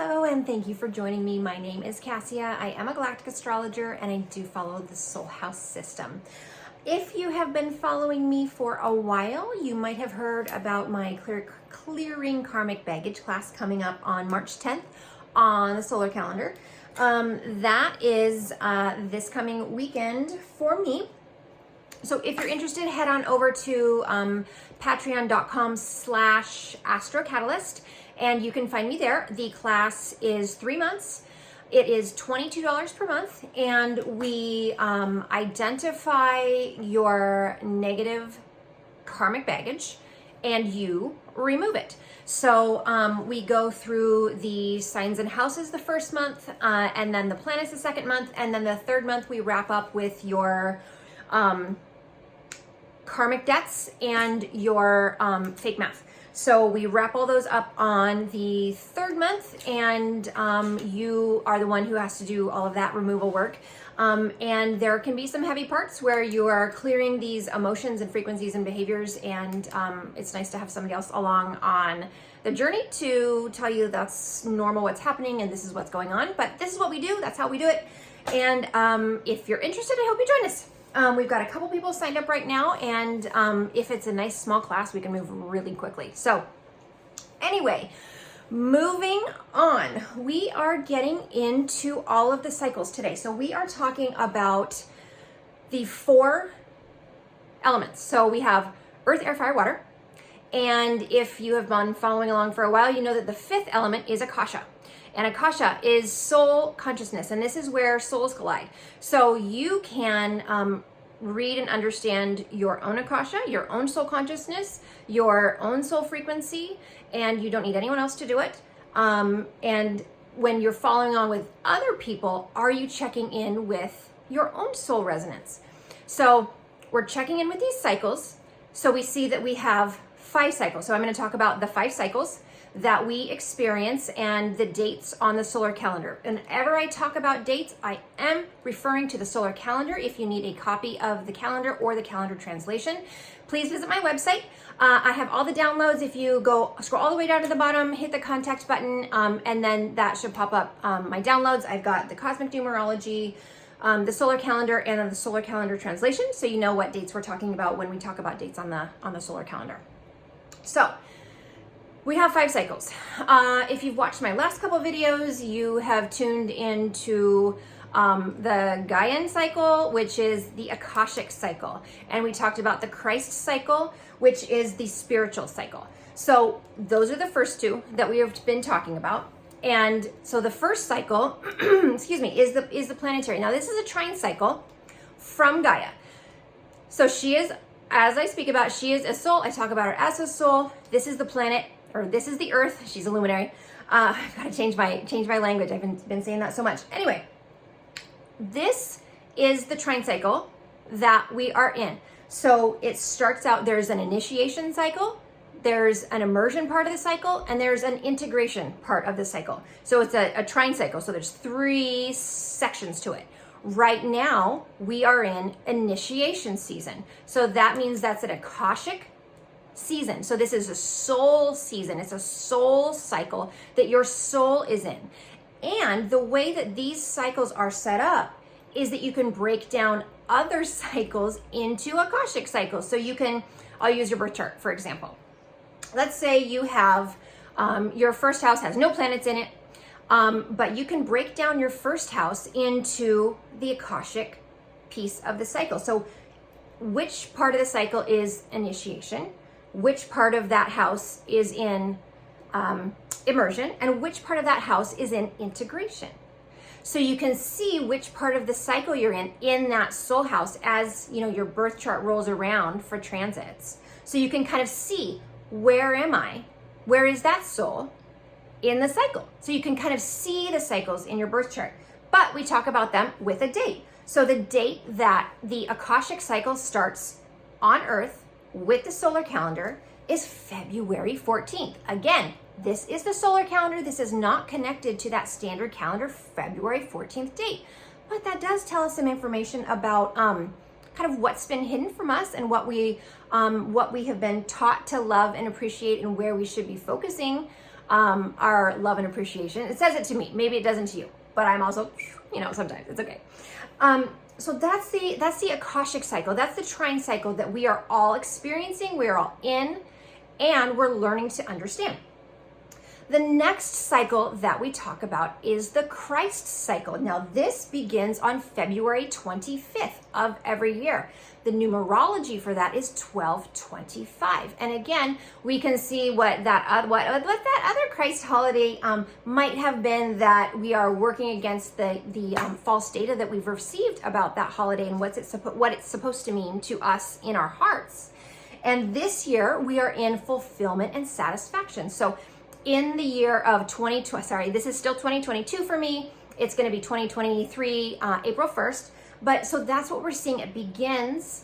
Hello, and thank you for joining me. My name is Cassia. I am a galactic astrologer, and I do follow the soul house system. If you have been following me for a while, you might have heard about my clearing karmic baggage class coming up on March 10th on the solar calendar. That is this coming weekend for me. So if you're interested, head on over to patreon.com/astrocatalyst and you can find me there. The class is 3 months. It is $22 per month, and we identify your negative karmic baggage and you remove it. So we go through the signs and houses the first month, and then the planets the second month, and then the third month we wrap up with your karmic debts and your fake math. So we wrap all those up on the third month, and you are the one who has to do all of that removal work. And there can be some heavy parts where you are clearing these emotions and frequencies and behaviors, and it's nice to have somebody else along on the journey to tell you that's normal what's happening and this is what's going on. But this is what we do, that's how we do it. And if you're interested, I hope you join us. We've got a couple people signed up right now, and if it's a nice small class, we can move really quickly. So anyway, moving on, we are getting into all of the cycles today. So we are talking about the 4 elements. So we have earth, air, fire, water. And if you have been following along for a while, you know that the 5th element is Akasha. And Akasha is soul consciousness, and this is where souls collide. So you can read and understand your own Akasha, your own soul consciousness, your own soul frequency, and you don't need anyone else to do it. And when you're following on with other people, are you checking in with your own soul resonance? So we're checking in with these cycles. So we see that we have 5 cycles. So I'm going to talk about the 5 cycles that we experience and the dates on the solar calendar. Whenever I talk about dates, I am referring to the solar calendar. If you need a copy of the calendar or the calendar translation, please visit my website. I have all the downloads. If you scroll all the way down to the bottom, hit the contact button, and then that should pop up my downloads. I've got the cosmic numerology, the solar calendar, and then the solar calendar translation, so you know what dates we're talking about when we talk about dates on the solar calendar. So we have 5 cycles. If you've watched my last couple videos, you have tuned into the Gaian cycle, which is the Akashic cycle. And we talked about the Christ cycle, which is the spiritual cycle. So those are the first 2 that we have been talking about. And so the first cycle, excuse me, is the planetary. Now this is a trine cycle from Gaia. So she is, as I speak about, she is a soul. I talk about her as a soul. This is the planet, or this is the earth. She's a luminary. I've got to change my language. I've been saying that so much. Anyway, this is the trine cycle that we are in. So it starts out, there's an initiation cycle, there's an immersion part of the cycle, and there's an integration part of the cycle. So it's a trine cycle. So there's 3 sections to it. Right now, we are in initiation season. So that means that's an Akashic season. So this is a soul season. It's a soul cycle that your soul is in. And the way that these cycles are set up is that you can break down other cycles into Akashic cycles. So you can, I'll use your birth chart, for example. Let's say you have, your first house has no planets in it, but you can break down your first house into the Akashic piece of the cycle. So which part of the cycle is initiation? Which part of that house is in immersion, and which part of that house is in integration. So you can see which part of the cycle you're in that soul house as your birth chart rolls around for transits. So you can kind of see, where am I? Where is that soul in the cycle? So you can kind of see the cycles in your birth chart, but we talk about them with a date. So the date that the Akashic cycle starts on Earth with the solar calendar is February 14th. Again, this is the solar calendar. This is not connected to that standard calendar February 14th date, but that does tell us some information about kind of what's been hidden from us and what we have been taught to love and appreciate, and where we should be focusing our love and appreciation. It says it to me. Maybe it doesn't to you, but I'm also, sometimes it's okay. So that's the Akashic cycle. That's the trine cycle that we are all experiencing. We are all in, and we're learning to understand. The next cycle that we talk about is the Christ cycle. Now, this begins on February 25th of every year. The numerology for that is 1225. And again, we can see what that other Christ holiday might have been, that we are working against the false data that we've received about that holiday and what it's supposed to mean to us in our hearts. And this year, we are in fulfillment and satisfaction. So in the year of this is still 2022 for me. It's going to be 2023, April 1st. But so that's what we're seeing. It begins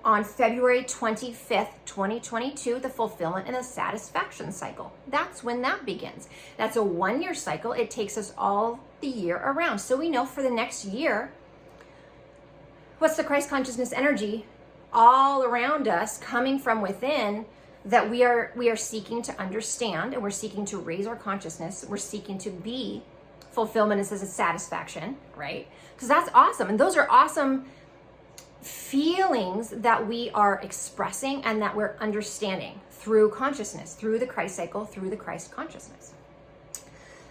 on February 25th, 2022, the fulfillment and the satisfaction cycle. That's when that begins. That's a 1-year cycle. It takes us all the year around. So we know for the next year, what's the Christ consciousness energy all around us coming from within, that we are seeking to understand, and we're seeking to raise our consciousness. We're seeking to be fulfillment and satisfaction, right? Because that's awesome. And those are awesome feelings that we are expressing and that we're understanding through consciousness, through the Christ cycle, through the Christ consciousness.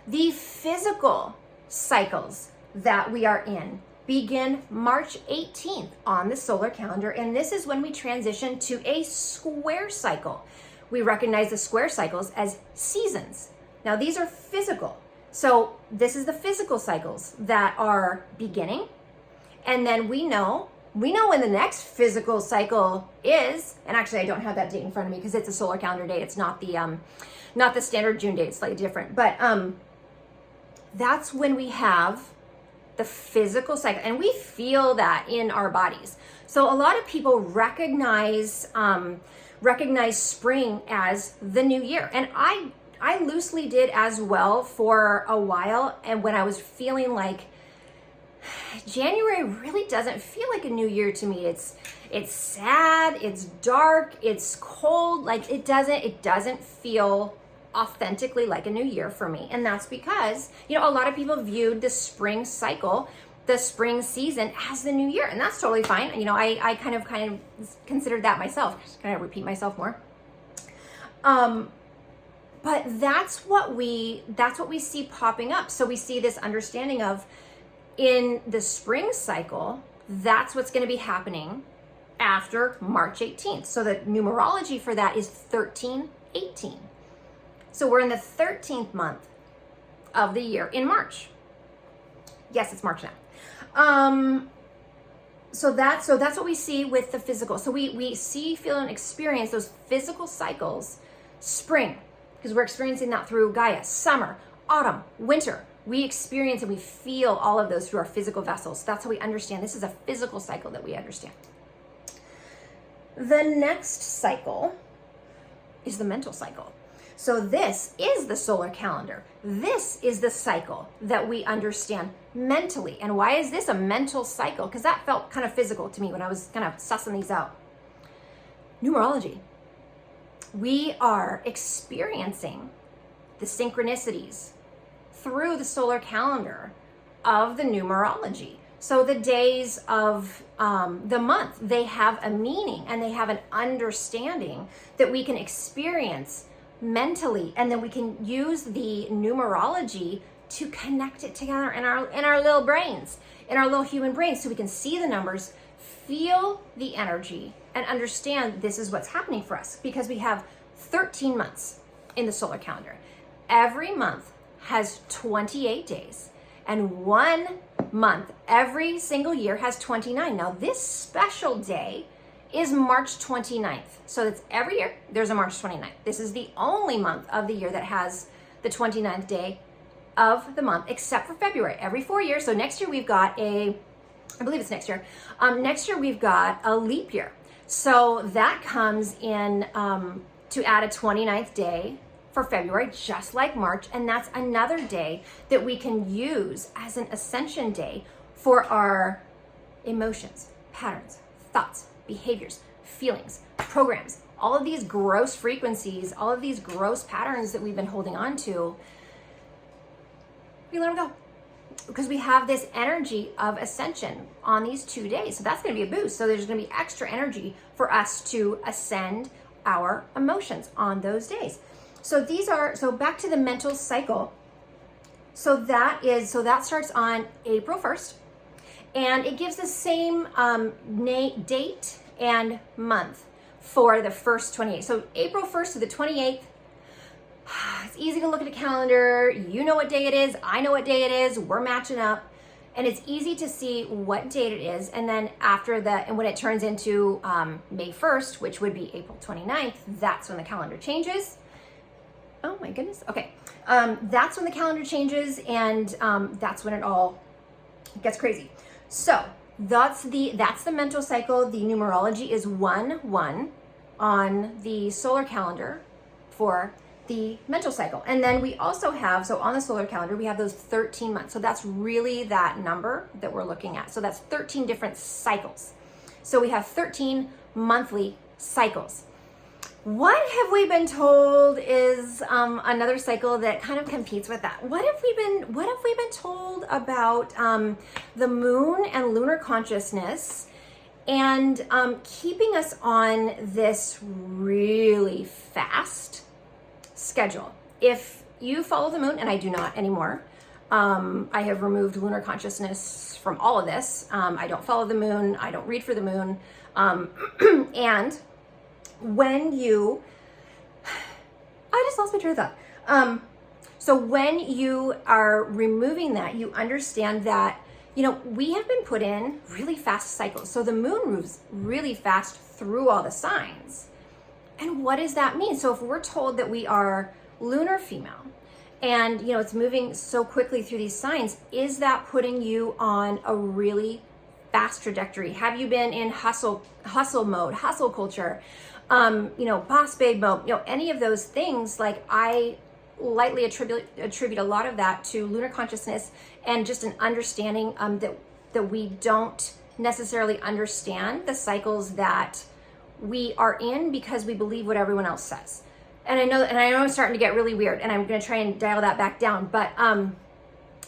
The physical cycles that we are in begin March 18th on the solar calendar, and this is when we transition to a square cycle. We recognize the square cycles as seasons. Now, these are physical. So this is the physical cycles that are beginning, and then we know when the next physical cycle is, and actually I don't have that date in front of me because it's a solar calendar date. It's not the standard June date. It's slightly different, but that's when we have the physical cycle, and we feel that in our bodies. So a lot of people recognize spring as the new year, and I loosely did as well for a while. And when I was feeling like January really doesn't feel like a new year to me, it's sad, it's dark, it's cold, like it doesn't feel authentically like a new year for me. And that's because, a lot of people viewed the spring cycle, the spring season, as the new year, and that's totally fine. I kind of considered that myself. Just kind of repeat myself more. But that's what we see popping up. So we see this understanding of, in the spring cycle, that's what's going to be happening after March 18th. So the numerology for that is 1318. So we're in the 13th month of the year in March. Yes, it's March now. So that's what we see with the physical. So we see, feel, and experience those physical cycles. Spring, because we're experiencing that through Gaia. Summer, autumn, winter. We experience and we feel all of those through our physical vessels. That's how we understand. This is a physical cycle that we understand. The next cycle is the mental cycle. So this is the solar calendar. This is the cycle that we understand mentally. And why is this a mental cycle? Because that felt kind of physical to me when I was kind of sussing these out. Numerology. We are experiencing the synchronicities through the solar calendar of the numerology. So the days of the month, they have a meaning and they have an understanding that we can experience mentally, and then we can use the numerology to connect it together in our little brains, in our little human brains, so we can see the numbers, feel the energy, and understand this is what's happening for us, because we have 13 months in the solar calendar. Every month has 28 days, and 1 month every single year has 29. Now, this special day is March 29th. So that's every year there's a March 29th. This is the only month of the year that has the 29th day of the month, except for February. Every 4 years. So next year we've got I believe it's next year. Next year we've got a leap year. So that comes in to add a 29th day for February, just like March. And that's another day that we can use as an ascension day for our emotions, patterns, thoughts, behaviors, feelings, programs, all of these gross frequencies, all of these gross patterns that we've been holding on to, we let them go. Because we have this energy of ascension on these 2 days. So that's going to be a boost. So there's going to be extra energy for us to ascend our emotions on those days. So back to the mental cycle. So that starts on April 1st, and it gives the same date and month for the first 28. So April 1st to the 28th. It's easy to look at a calendar. You know what day it is. I know what day it is. We're matching up. And it's easy to see what date it is. And then and when it turns into May 1st, which would be April 29th, that's when the calendar changes. Oh my goodness. Okay. That's when the calendar changes, and that's when it all gets crazy. So that's the mental cycle. The numerology is 1-1 on the solar calendar for the mental cycle. And then we also have, so on the solar calendar, we have those 13 months. So that's really that number that we're looking at. So that's 13 different cycles. So we have 13 monthly cycles. What have we been told is another cycle that kind of competes with that? What have we been told about the moon and lunar consciousness and keeping us on this really fast schedule? If you follow the moon, and I do not anymore, I have removed lunar consciousness from all of this. I don't follow the moon. I don't read for the moon. And when I just lost my train of thought. So when you are removing that, you understand that, we have been put in really fast cycles. So the moon moves really fast through all the signs. And what does that mean? So if we're told that we are lunar female and, it's moving so quickly through these signs, is that putting you on a really fast trajectory? Have you been in hustle mode, hustle culture, boss babe mode, any of those things? Like, I lightly attribute a lot of that to lunar consciousness and just an understanding that we don't necessarily understand the cycles that we are in because we believe what everyone else says. And I know I'm starting to get really weird, and I'm going to try and dial that back down. But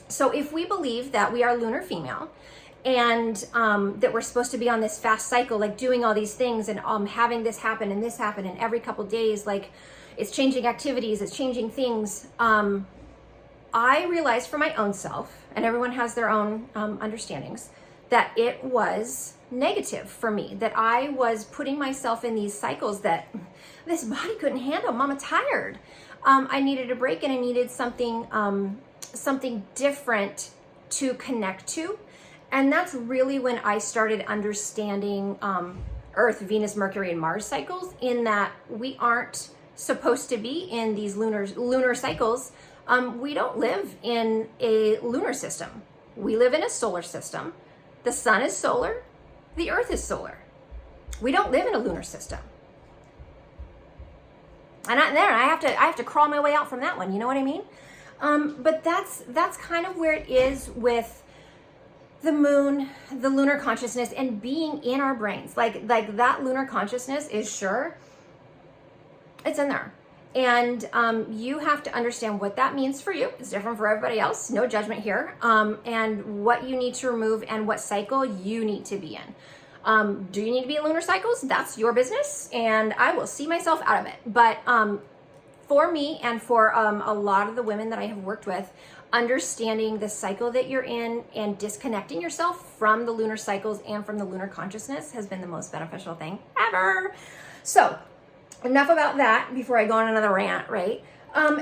so if we believe that we are lunar female and that we're supposed to be on this fast cycle, like doing all these things and having this happen and every couple days, like it's changing activities, it's changing things. I realized for my own self, and everyone has their own understandings, that it was negative for me, that I was putting myself in these cycles that this body couldn't handle. Mama, tired. I needed a break, and I needed something different to connect to. And that's really when I started understanding Earth, Venus, Mercury, and Mars cycles, in that we aren't supposed to be in these lunar cycles. We don't live in a lunar system. We live in a solar system. The sun is solar. The earth is solar. We don't live in a lunar system. And I have to crawl my way out from that one. You know what I mean? But that's kind of where it is with the moon, the lunar consciousness, and being in our brains. Like that lunar consciousness is sure. It's in there. And you have to understand what that means for you. It's different for everybody else. No judgment here. And what you need to remove and what cycle you need to be in. Do you need to be in lunar cycles? That's your business, and I will see myself out of it. But for me and for a lot of the women that I have worked with, understanding the cycle that you're in and disconnecting yourself from the lunar cycles and from the lunar consciousness has been the most beneficial thing ever. So enough about that before I go on another rant, right?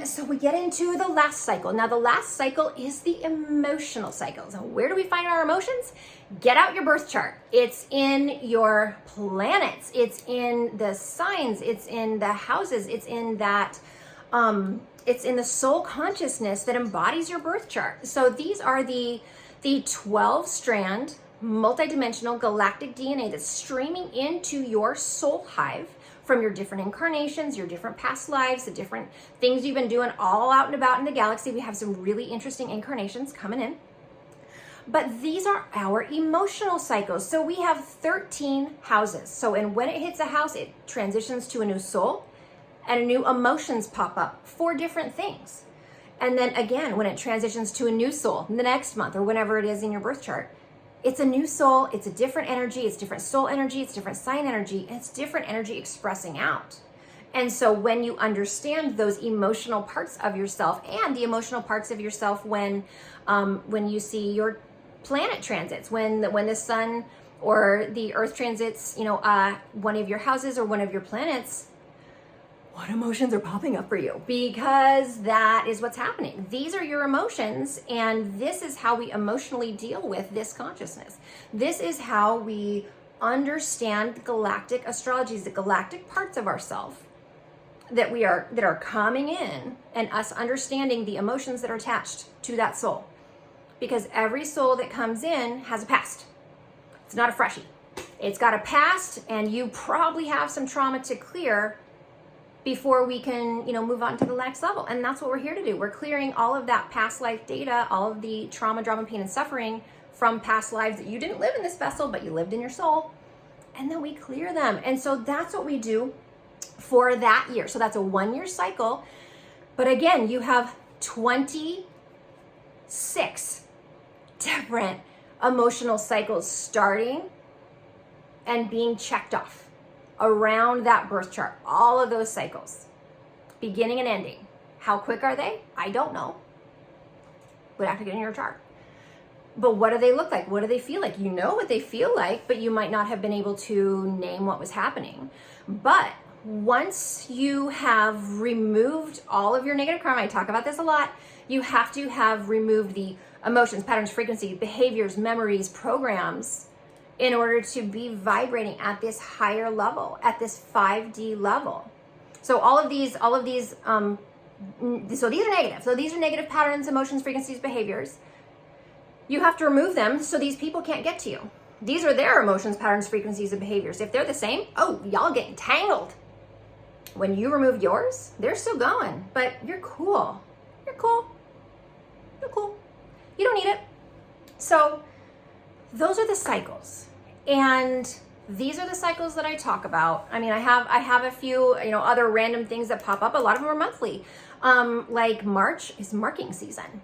So we get into the last cycle. Now, the last cycle is the emotional cycle. So where do we find our emotions? Get out your birth chart. It's in your planets. It's in the signs. It's in the houses. It's in that, it's in the soul consciousness that embodies your birth chart. So these are the 12-strand, multidimensional galactic DNA that's streaming into your soul hive from your different incarnations, your different past lives, the different things you've been doing all out and about in the galaxy. We have some really interesting incarnations coming in. But these are our emotional cycles. So we have 13 houses. So and when it hits a house, it transitions to a new soul and new emotions pop up for different things. And then again, when it transitions to a new soul the next month or whenever it is in your birth chart, it's a new soul, it's a different energy, it's different soul energy, it's different sign energy, and it's different energy expressing out. And so when you understand those emotional parts of yourself and the emotional parts of yourself when you see your planet transits, when the sun or the earth transits, one of your houses or one of your planets, what emotions are popping up for you? Because that is what's happening. These are your emotions, and this is how we emotionally deal with this consciousness. This is how we understand the galactic astrologies, the galactic parts of ourselves that are coming in, and us understanding the emotions that are attached to that soul. Because every soul that comes in has a past. It's not a freshie. It's got a past, and you probably have some trauma to clear before we can, move on to the next level. And that's what we're here to do. We're clearing all of that past life data, all of the trauma, drama, pain, and suffering from past lives that you didn't live in this vessel, but you lived in your soul. And then we clear them. And so that's what we do for that year. So that's a 1-year cycle. But again, you have 26 different emotional cycles starting and being checked off around that birth chart. All of those cycles, beginning and ending. How quick are they? I don't know. Would have to get in your chart. But what do they look like? What do they feel like? You know what they feel like, but you might not have been able to name what was happening. But once you have removed all of your negative karma, I talk about this a lot, you have to have removed the emotions, patterns, frequencies, behaviors, memories, programs, in order to be vibrating at this higher level, at this 5D level. So all of these, so these are negative. So these are negative patterns, emotions, frequencies, behaviors. You have to remove them so these people can't get to you. These are their emotions, patterns, frequencies, and behaviors. If they're the same, y'all get entangled. When you remove yours, they're still going, but you're cool. You're cool. You're cool. You don't need it. So those are the cycles. And these are the cycles that I talk about. I mean, I have a few, other random things that pop up. A lot of them are monthly. Like March is marking season.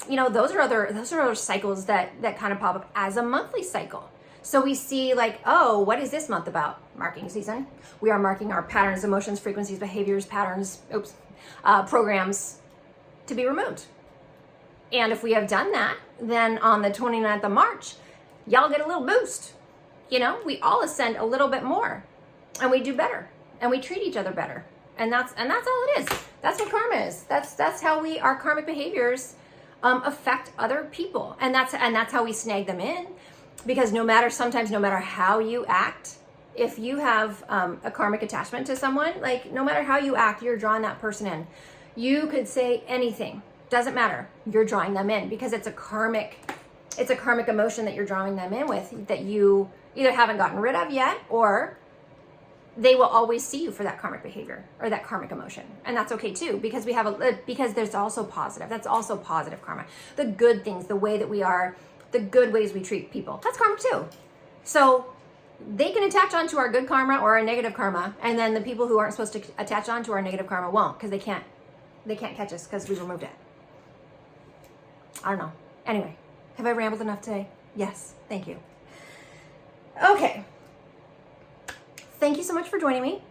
Those are other cycles that kind of pop up as a monthly cycle. So we see what is this month about? Marking season. We are marking our patterns, emotions, frequencies, behaviors, programs to be removed. And if we have done that, then on the 29th of March, y'all get a little boost. We all ascend a little bit more, and we do better, and we treat each other better. And that's all it is. That's what karma is. That's how our karmic behaviors affect other people. And that's how we snag them in. Because sometimes no matter how you act, if you have a karmic attachment to someone, no matter how you act, you're drawing that person in. You could say anything. Doesn't matter. You're drawing them in because it's a karmic emotion that you're drawing them in with that you either haven't gotten rid of yet, or they will always see you for that karmic behavior or that karmic emotion. And that's okay too, because because there's also positive. That's also positive karma. The good things, the way that we are, the good ways we treat people. That's karma too. So they can attach onto our good karma or our negative karma, and then the people who aren't supposed to attach onto our negative karma won't, because they can't catch us because we removed it. I don't know. Anyway, have I rambled enough today? Yes, thank you. Okay. Thank you so much for joining me.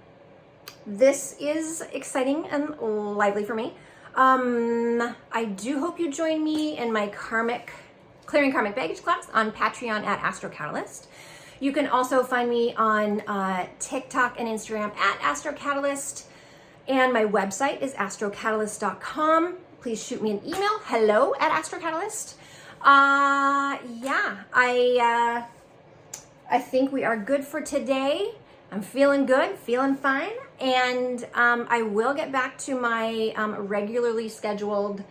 This is exciting and lively for me. I do hope you join me in my Clearing Karmic Baggage class on Patreon at Astro Catalyst. You can also find me on TikTok and Instagram at Astro Catalyst. And my website is astrocatalyst.com. Please shoot me an email, hello@astrocatalyst. I think we are good for today. I'm feeling good, feeling fine. And I will get back to my regularly scheduled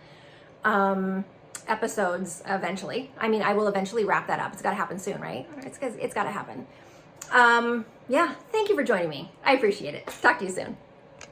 episodes eventually. I mean, I will eventually wrap that up. It's got to happen soon, right? It's got to happen. Thank you for joining me. I appreciate it. Talk to you soon.